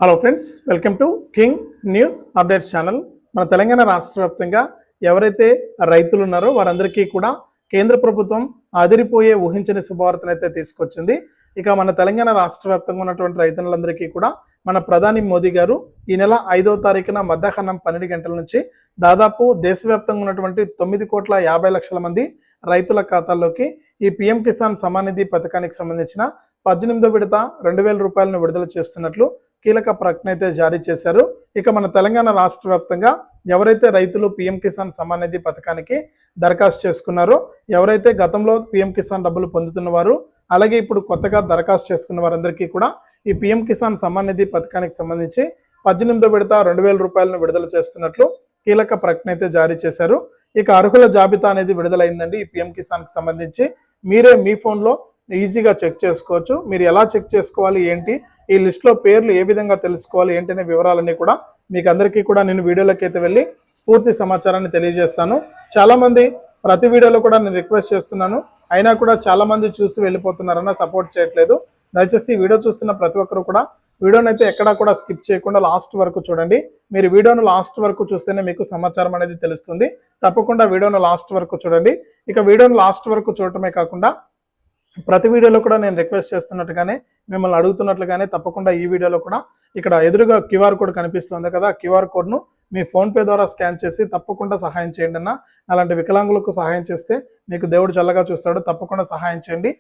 Hello friends, welcome to king news updates channel. మన తెలంగాణ రాష్ట్ర వ్యాప్తంగా ఎవరైతే రైతులు ఉన్నారో వారందరికీ కూడా కేంద్ర ప్రభుత్వం అదిరిపోయే ఊహించని శుభవార్తను అయితే తీసుకొచ్చింది. ఇక మన తెలంగాణ రాష్ట్ర వ్యాప్తంగా ఉన్నటువంటి రైతులందరికీ కూడా మన ప్రధాని మోదీ గారు ఈ నెల 5వ తారీఖున మధ్యాహ్నం 12 గంటల నుంచి దాదాపు దేశవ్యాప్తంగా ఉన్నటువంటి 9,50,00,000 మంది రైతుల ఖాతాల్లోకి ఈ పిఎం కిసాన్ సమాన్ నిధి పథకానికి సంబంధించిన 18వ విడత 2,000 రూపాయలను విడుదల చేస్తున్నట్లు కీలక ప్రకటన అయితే జారీ చేశారు. ఇక మన తెలంగాణ రాష్ట్ర వ్యాప్తంగా ఎవరైతే రైతులు పిఎం కిసాన్ సమాన్ నిధి పథకానికి దరఖాస్తు చేసుకున్నారో, ఎవరైతే గతంలో పిఎం కిసాన్ డబ్బులు పొందుతున్నవారు, అలాగే ఇప్పుడు కొత్తగా దరఖాస్తు చేసుకున్న వారందరికీ కూడా ఈ పిఎం కిసాన్ సమాన్ నిధి పథకానికి సంబంధించి 18వ విడత 2,000 రూపాయలను విడుదల చేస్తున్నట్లు కీలక ప్రకటన అయితే జారీ చేశారు. ఇక అర్హుల జాబితా అనేది విడుదలైందండి. ఈ పిఎం కిసాన్కి సంబంధించి మీరే మీ ఫోన్లో ఈజీగా చెక్ చేసుకోవచ్చు. మీరు ఎలా చెక్ చేసుకోవాలి ఏంటి, ఈ లిస్ట్లో పేర్లు ఏ విధంగా తెలుసుకోవాలి ఏంటి అనే వివరాలన్నీ కూడా మీకు అందరికీ కూడా నేను వీడియోలోకి అయితే వెళ్ళి పూర్తి సమాచారాన్ని తెలియజేస్తాను. చాలామంది ప్రతి వీడియోలో కూడా నేను రిక్వెస్ట్ చేస్తున్నాను, అయినా కూడా చాలామంది చూసి వెళ్ళిపోతున్నారన్న సపోర్ట్ చేయట్లేదు. దయచేసి వీడియో చూస్తున్న ప్రతి ఒక్కరు కూడా వీడియోని అయితే ఎక్కడా కూడా స్కిప్ చేయకుండా లాస్ట్ వరకు చూడండి. మీరు వీడియోను లాస్ట్ వరకు చూస్తేనే మీకు సమాచారం అనేది తెలుస్తుంది. తప్పకుండా వీడియోను లాస్ట్ వరకు చూడండి. ఇక వీడియోను లాస్ట్ వరకు చూడటమే కాకుండా ప్రతి వీడియోలో కూడా నేను రిక్వెస్ట్ చేస్తున్నట్టుగానే, మిమ్మల్ని అడుగుతున్నట్లుగానే తప్పకుండా ఈ వీడియోలో కూడా ఇక్కడ ఎదురుగా క్యూఆర్ కోడ్ కనిపిస్తుంది కదా, క్యూఆర్ కోడ్ను మీ ఫోన్పే ద్వారా స్కాన్ చేసి తప్పకుండా సహాయం చేయండి అన్న. అలాంటి వికలాంగులకు సహాయం చేస్తే మీకు దేవుడు చల్లగా చూస్తాడు. తప్పకుండా సహాయం చేయండి.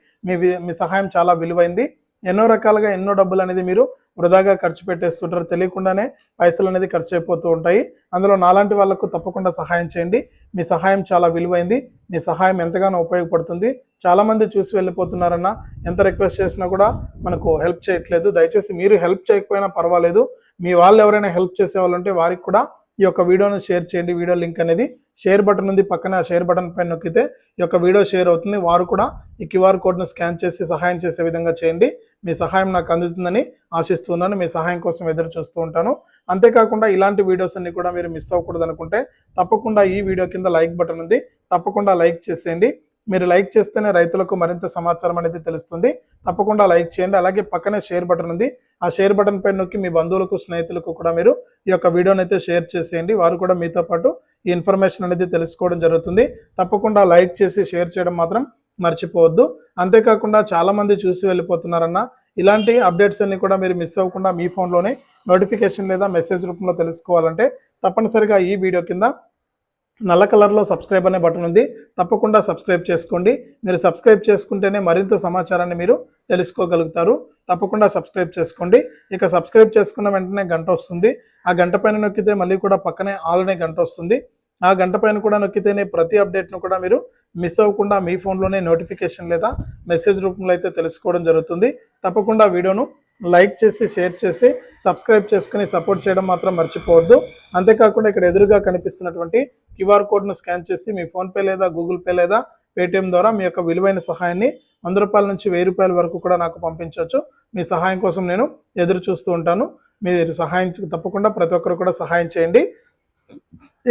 మీ సహాయం చాలా విలువైంది. ఎన్నో రకాలుగా ఎన్నో డబ్బులు అనేది మీరు వృధాగా ఖర్చు పెట్టేస్తుంటారు, తెలియకుండానే పైసలు అనేది ఖర్చు అయిపోతూ ఉంటాయి. అందులో నాలాంటి వాళ్లకు తప్పకుండా సహాయం చేయండి. మీ సహాయం చాలా విలువైంది. మీ సహాయం ఎంతగానో ఉపయోగపడుతుంది. చాలామంది చూసి వెళ్ళిపోతున్నారన్న, ఎంత రిక్వెస్ట్ చేసినా కూడా మనకు హెల్ప్ చేయట్లేదు. దయచేసి మీరు హెల్ప్ చేయకపోయినా పర్వాలేదు, మీ వాళ్ళు ఎవరైనా హెల్ప్ చేసే వాళ్ళు ఉంటే వారికి కూడా ఈ యొక్క వీడియోను షేర్ చేయండి. వీడియో లింక్ అనేది షేర్ బటన్ ఉంది, పక్కన ఆ షేర్ బటన్ పైన నొక్కితే ఈ యొక్క వీడియో షేర్ అవుతుంది. వారు కూడా ఈ క్యూఆర్ కోడ్ను స్కాన్ చేసి సహాయం చేసే విధంగా చేయండి. మీ సహాయం నాకు అందుతుందని ఆశిస్తున్నాను. మీ సహాయం కోసం ఎదురు చూస్తూ ఉంటాను. అంతేకాకుండా ఇలాంటి వీడియోస్ అన్ని కూడా మీరు మిస్ అవ్వకూడదు అనుకుంటే తప్పకుండా ఈ వీడియో కింద లైక్ బటన్ ఉంది, తప్పకుండా లైక్ చేసేయండి. మీరు లైక్ చేస్తేనే రైతులకు మరింత సమాచారం అనేది తెలుస్తుంది. తప్పకుండా లైక్ చేయండి. అలాగే పక్కనే షేర్ బటన్ ఉంది, ఆ షేర్ బటన్ పైన నొక్కి మీ బంధువులకు, స్నేహితులకు కూడా మీరు ఈ యొక్క వీడియోని అయితే షేర్ చేసేయండి. వారు కూడా మీతో పాటు ఈ ఇన్ఫర్మేషన్ అనేది తెలుసుకోవడం జరుగుతుంది. తప్పకుండా లైక్ చేసి షేర్ చేయడం మాత్రం మర్చిపోవద్దు. అంతేకాకుండా చాలామంది చూసి వెళ్ళిపోతున్నారన్న, ఇలాంటి అప్డేట్స్ అన్ని కూడా మీరు మిస్ అవ్వకుండా మీ ఫోన్లోనే నోటిఫికేషన్ లేదా మెసేజ్ రూపంలో తెలుసుకోవాలంటే తప్పనిసరిగా ఈ వీడియో కింద నల్ల కలర్లో సబ్స్క్రైబ్ అనే బటన్ ఉంది, తప్పకుండా సబ్స్క్రైబ్ చేసుకోండి. మీరు సబ్స్క్రైబ్ చేసుకుంటేనే మరింత సమాచారాన్ని మీరు తెలుసుకోగలుగుతారు. తప్పకుండా సబ్స్క్రైబ్ చేసుకోండి. ఇక సబ్స్క్రైబ్ చేసుకున్న వెంటనే గంట వస్తుంది. ఆ గంట పైన నొక్కితే మళ్ళీ కూడా పక్కనే ఆల్ అనే గంట వస్తుంది. ఆ గంట పైన కూడా నొక్కితేనే ప్రతి అప్డేట్ను కూడా మీరు మిస్ అవ్వకుండా మీ ఫోన్లోనే నోటిఫికేషన్ లేదా మెసేజ్ రూపంలో అయితే తెలుసుకోవడం జరుగుతుంది. తప్పకుండా వీడియోను లైక్ చేసి షేర్ చేసి సబ్స్క్రైబ్ చేసుకుని సపోర్ట్ చేయడం మాత్రం మర్చిపోవద్దు. అంతేకాకుండా ఇక్కడ ఎదురుగా కనిపిస్తున్నటువంటి క్యూఆర్ కోడ్ను స్కాన్ చేసి మీ ఫోన్పే లేదా గూగుల్ పే లేదా పేటిఎం ద్వారా మీ యొక్క విలువైన సహాయాన్ని 100 రూపాయల నుంచి 1000 రూపాయల వరకు కూడా నాకు పంపించవచ్చు. మీ సహాయం కోసం నేను ఎదురు చూస్తూ ఉంటాను. మీరు సహాయం తప్పకుండా ప్రతి ఒక్కరు కూడా సహాయం చేయండి.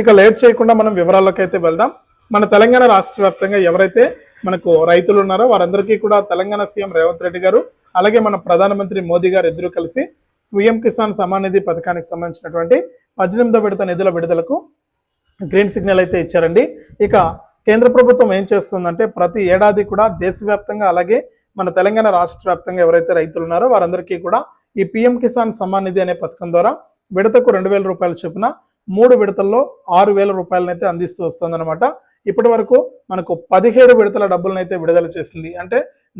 ఇక లేట్ చేయకుండా మనం వివరాల్లోకి అయితే వెళ్దాం. మన తెలంగాణ రాష్ట్ర వ్యాప్తంగా ఎవరైతే మనకు రైతులు ఉన్నారో వారందరికీ కూడా తెలంగాణ సీఎం రేవంత్ రెడ్డి గారు, అలాగే మన ప్రధానమంత్రి మోదీ గారు ఇద్దరు కలిసి పిఎం కిసాన్ సమాన్ నిధి పథకానికి సంబంధించినటువంటి 18వ విడత నిధుల విడుదలకు గ్రీన్ సిగ్నల్ అయితే ఇచ్చారండి. ఇక కేంద్ర ప్రభుత్వం ఏం చేస్తుందంటే ప్రతి ఏడాది కూడా దేశవ్యాప్తంగా అలాగే మన తెలంగాణ రాష్ట్ర వ్యాప్తంగా ఎవరైతే రైతులు ఉన్నారో వారందరికీ కూడా ఈ పిఎం కిసాన్ సమాన్ నిధి అనే పథకం ద్వారా విడతకు 2,000 రూపాయల చొప్పున 3 విడతల్లో 6,000 రూపాయలను అయితే అందిస్తూ వస్తుందన్నమాట. ఇప్పటి వరకు మనకు 17 విడతల డబ్బులను అయితే విడుదల చేసింది. అంటే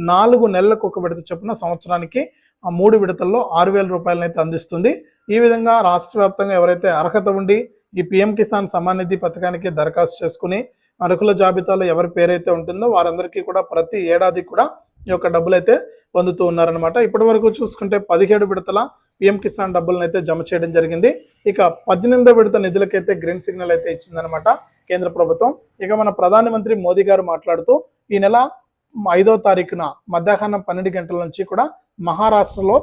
4 నెలలకు ఒక విడత చొప్పున సంవత్సరానికి ఆ 3 విడతల్లో 6,000 రూపాయలను అయితే అందిస్తుంది. ఈ విధంగా రాష్ట్ర వ్యాప్తంగా ఎవరైతే అర్హత ఉండి ఈ పిఎం కిసాన్ సమాన్ నిధి పథకానికి దరఖాస్తు చేసుకుని అర్హుల జాబితాలో ఎవరి పేరైతే ఉంటుందో వారందరికీ కూడా ప్రతి ఏడాది కూడా ఈ యొక్క డబ్బులు అయితే పొందుతూ ఉన్నారనమాట. ఇప్పటి వరకు చూసుకుంటే 17 విడతల పిఎం కిసాన్ డబ్బులను అయితే జమ చేయడం జరిగింది. ఇక 18వ విడత నిధులకైతే గ్రీన్ సిగ్నల్ అయితే ఇచ్చిందనమాట కేంద్ర ప్రభుత్వం. ఇక మన ప్రధానమంత్రి మోదీ గారు మాట్లాడుతూ ఈ నెల 5వ తారీఖున మధ్యాహ్నం 12 గంటల నుంచి కూడా మహారాష్ట్రలో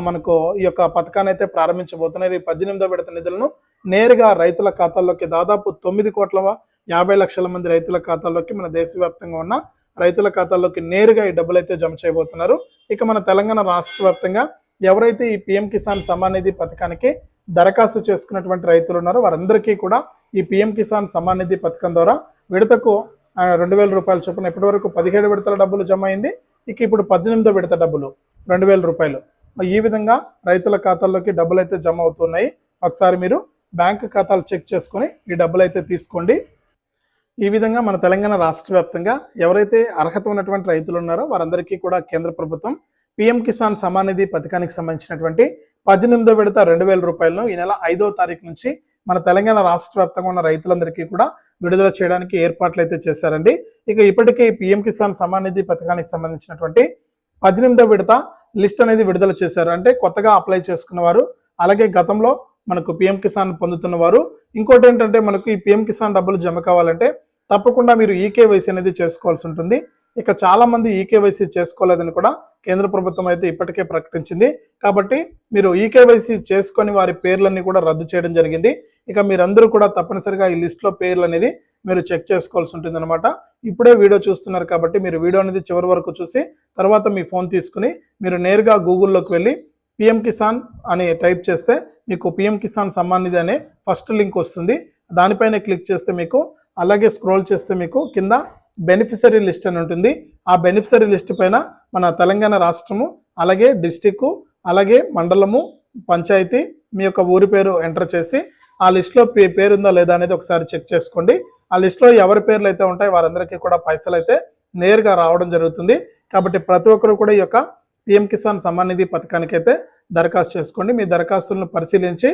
మనకు ఈ యొక్క పథకాన్ని అయితే ప్రారంభించబోతున్నారు. ఈ 18వ విడత నిధులను నేరుగా రైతుల ఖాతాల్లోకి దాదాపు 9,50,00,000 మంది రైతుల ఖాతాల్లోకి మన దేశవ్యాప్తంగా ఉన్న రైతుల ఖాతాల్లోకి నేరుగా ఈ డబ్బులు అయితే జమ చేయబోతున్నారు. ఇక మన తెలంగాణ రాష్ట్ర వ్యాప్తంగా ఎవరైతే ఈ పిఎం కిసాన్ సమ్మాన్ నిధి పథకానికి దరఖాస్తు చేసుకున్నటువంటి రైతులు ఉన్నారో వారందరికీ కూడా ఈ పిఎం కిసాన్ సమ్మాన్ నిధి పథకం ద్వారా విడతకు 2,000 రూపాయలు చొప్పున ఇప్పటి వరకు 17 విడతల డబ్బులు జమ అయింది. ఇక ఇప్పుడు 18వ విడత డబ్బులు 2,000 రూపాయలు. ఈ విధంగా రైతుల ఖాతాల్లోకి డబ్బులు అయితే జమ అవుతున్నాయి. ఒకసారి మీరు బ్యాంక్ ఖాతాలు చెక్ చేసుకొని ఈ డబ్బులు అయితే తీసుకోండి. ఈ విధంగా మన తెలంగాణ రాష్ట్ర వ్యాప్తంగా ఎవరైతే అర్హత ఉన్నటువంటి రైతులు ఉన్నారో వారందరికీ కూడా కేంద్ర ప్రభుత్వం పిఎం కిసాన్ సమ్మాన్ నిధి పథకానికి సంబంధించినటువంటి 18వ విడత 2,000 రూపాయలను ఈ నెల 5వ తారీఖు నుంచి మన తెలంగాణ రాష్ట్ర వ్యాప్తంగా ఉన్న రైతులందరికీ కూడా విడుదల చేయడానికి ఏర్పాట్లు అయితే చేశారండి. ఇక ఇప్పటికే పిఎం కిసాన్ సమ్మాన్ నిధి పథకానికి సంబంధించినటువంటి 18వ విడత లిస్ట్ అనేది విడుదల చేశారు. అంటే కొత్తగా అప్లై చేసుకున్న వారు, అలాగే గతంలో మనకు పిఎం కిసాన్ పొందుతున్న వారు. ఇంకోటి ఏంటంటే మనకు ఈ పిఎం కిసాన్ డబ్బులు జమ కావాలంటే తప్పకుండా మీరు ఈకేవైసీ అనేది చేసుకోవాల్సి ఉంటుంది. ఇక చాలా మంది ఈకేవైసీ చేసుకోలేదని కూడా కేంద్ర ప్రభుత్వం అయితే ఇప్పటికే ప్రకటించింది. కాబట్టి మీరు ఈకేవైసీ చేసుకొని వారి పేర్లన్నీ కూడా రద్దు చేయడం జరిగింది. ఇక మీరందరూ కూడా తప్పనిసరిగా ఈ లిస్ట్లో పేర్లు అనేది మీరు చెక్ చేసుకోవాల్సి ఉంటుంది అనమాట. ఇప్పుడే వీడియో చూస్తున్నారు కాబట్టి మీరు వీడియో అనేది చివరి వరకు చూసి తర్వాత మీ ఫోన్ తీసుకుని మీరు నేరుగా గూగుల్లోకి వెళ్ళి పిఎం కిసాన్ అని టైప్ చేస్తే మీకు పిఎం కిసాన్ సమ్మాన్ నిధి అనే ఫస్ట్ లింక్ వస్తుంది. దానిపైన క్లిక్ చేస్తే మీకు, అలాగే స్క్రోల్ చేస్తే మీకు కింద బెనిఫిషరీ లిస్ట్ అని ఉంటుంది. ఆ బెనిఫిషరీ లిస్ట్ పైన మన తెలంగాణ రాష్ట్రము, అలాగే డిస్టిక్, అలాగే మండలము, పంచాయతీ, మీ యొక్క ఊరి పేరు ఎంటర్ చేసి ఆ లిస్ట్లో పేరు ఉందా లేదా అనేది ఒకసారి చెక్ చేసుకోండి. ఆ లిస్ట్లో ఎవరి పేర్లు అయితే ఉంటాయో వారందరికీ కూడా పైసలు అయితే నేరుగా రావడం జరుగుతుంది. కాబట్టి ప్రతి ఒక్కరు కూడా ఈ యొక్క పిఎం కిసాన్ సమ్మాన్ నిధి పథకానికి అయితే దరఖాస్తు చేసుకోండి. మీ దరఖాస్తులను పరిశీలించి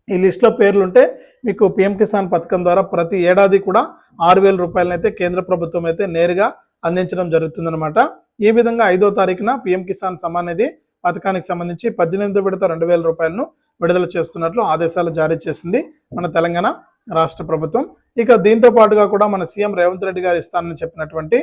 ఈ లిస్ట్లో పేర్లు ఉంటే మీకు పిఎం కిసాన్ పథకం ద్వారా ప్రతి ఏడాది కూడా 6,000 రూపాయలను అయితే కేంద్ర ప్రభుత్వం అయితే నేరుగా అందించడం జరుగుతుందన్నమాట. ఈ విధంగా 5వ తారీఖున పిఎం కిసాన్ సమ్మాన్ నిధి పథకానికి సంబంధించి 18వ విడత 2,000 రూపాయలను విడుదల చేస్తున్నట్లు ఆదేశాలు జారీ చేసింది మన తెలంగాణ రాష్ట్ర ప్రభుత్వం. ఇక దీంతో పాటుగా కూడా మన సీఎం రేవంత్ రెడ్డి గారు ఇస్తానని చెప్పినటువంటి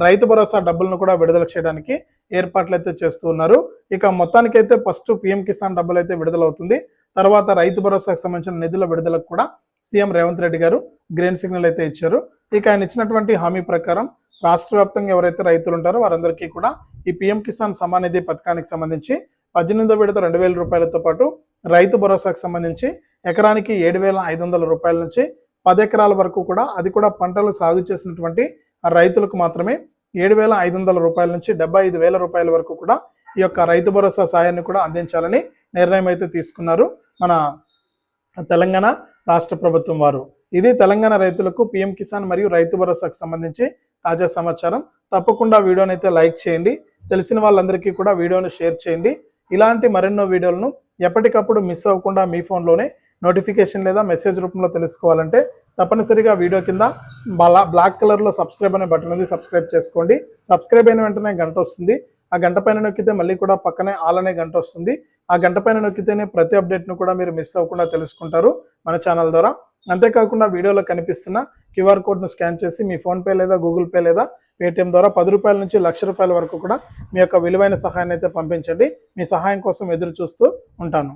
రైతు భరోసా డబ్బులను కూడా విడుదల చేయడానికి ఏర్పాట్లు అయితే చేస్తూ ఉన్నారు. ఇక మొత్తానికైతే ఫస్ట్ పిఎం కిసాన్ డబ్బులు అయితే విడుదలవుతుంది. తర్వాత రైతు భరోసాకు సంబంధించిన నిధుల విడుదలకు కూడా సీఎం రేవంత్ రెడ్డి గారు గ్రీన్ సిగ్నల్ అయితే ఇచ్చారు. ఇక ఆయన ఇచ్చినటువంటి హామీ ప్రకారం రాష్ట్ర వ్యాప్తంగా ఎవరైతే రైతులు ఉంటారో వారందరికీ కూడా ఈ పిఎం కిసాన్ సమ్మాన్ నిధి పథకానికి సంబంధించి 18వ విడత 2,000 రూపాయలతో పాటు రైతు భరోసాకు సంబంధించి ఎకరానికి 7,500 రూపాయల నుంచి 10 ఎకరాల వరకు కూడా, అది కూడా పంటలు సాగు చేసినటువంటి రైతులకు మాత్రమే 7,500 రూపాయల నుంచి 75,000 రూపాయల వరకు కూడా ఈ యొక్క రైతు భరోసా సాయాన్ని కూడా అందించాలని నిర్ణయం అయితే తీసుకున్నారు మన తెలంగాణ రాష్ట్ర ప్రభుత్వం వారు. ఇది తెలంగాణ రైతులకు పిఎం కిసాన్ మరియు రైతు భరోసాకు సంబంధించి తాజా సమాచారం. తప్పకుండా వీడియోని అయితే లైక్ చేయండి, తెలిసిన వాళ్ళందరికీ కూడా వీడియోని షేర్ చేయండి. ఇలాంటి మరెన్నో వీడియోలను ఎప్పటికప్పుడు మిస్ అవ్వకుండా మీ ఫోన్లోనే నోటిఫికేషన్ లేదా మెసేజ్ రూపంలో తెలుసుకోవాలంటే తప్పనిసరిగా వీడియో కింద బ్లాక్ కలర్లో సబ్స్క్రైబ్ అనే బటన్ ఉంది, సబ్స్క్రైబ్ చేసుకోండి. సబ్స్క్రైబ్ అయిన వెంటనే గంట వస్తుంది. ఆ గంట పైన నొక్కితే మళ్ళీ కూడా పక్కనే ఆల్ అనే గంట వస్తుంది. ఆ గంట పైన నొక్కితేనే ప్రతి అప్డేట్ను కూడా మీరు మిస్ అవ్వకుండా తెలుసుకుంటారు మన ఛానల్ ద్వారా. అంతేకాకుండా వీడియోలో కనిపిస్తున్న క్యూఆర్ కోడ్ను స్కాన్ చేసి మీ ఫోన్పే లేదా గూగుల్ పే లేదా పేటిఎం ద్వారా 10 రూపాయల నుంచి 1,00,000 రూపాయల వరకు కూడా మీ యొక్క విలువైన సహాయాన్ని అయితే పంపించండి. మీ సహాయం కోసం ఎదురు చూస్తూ ఉంటాను.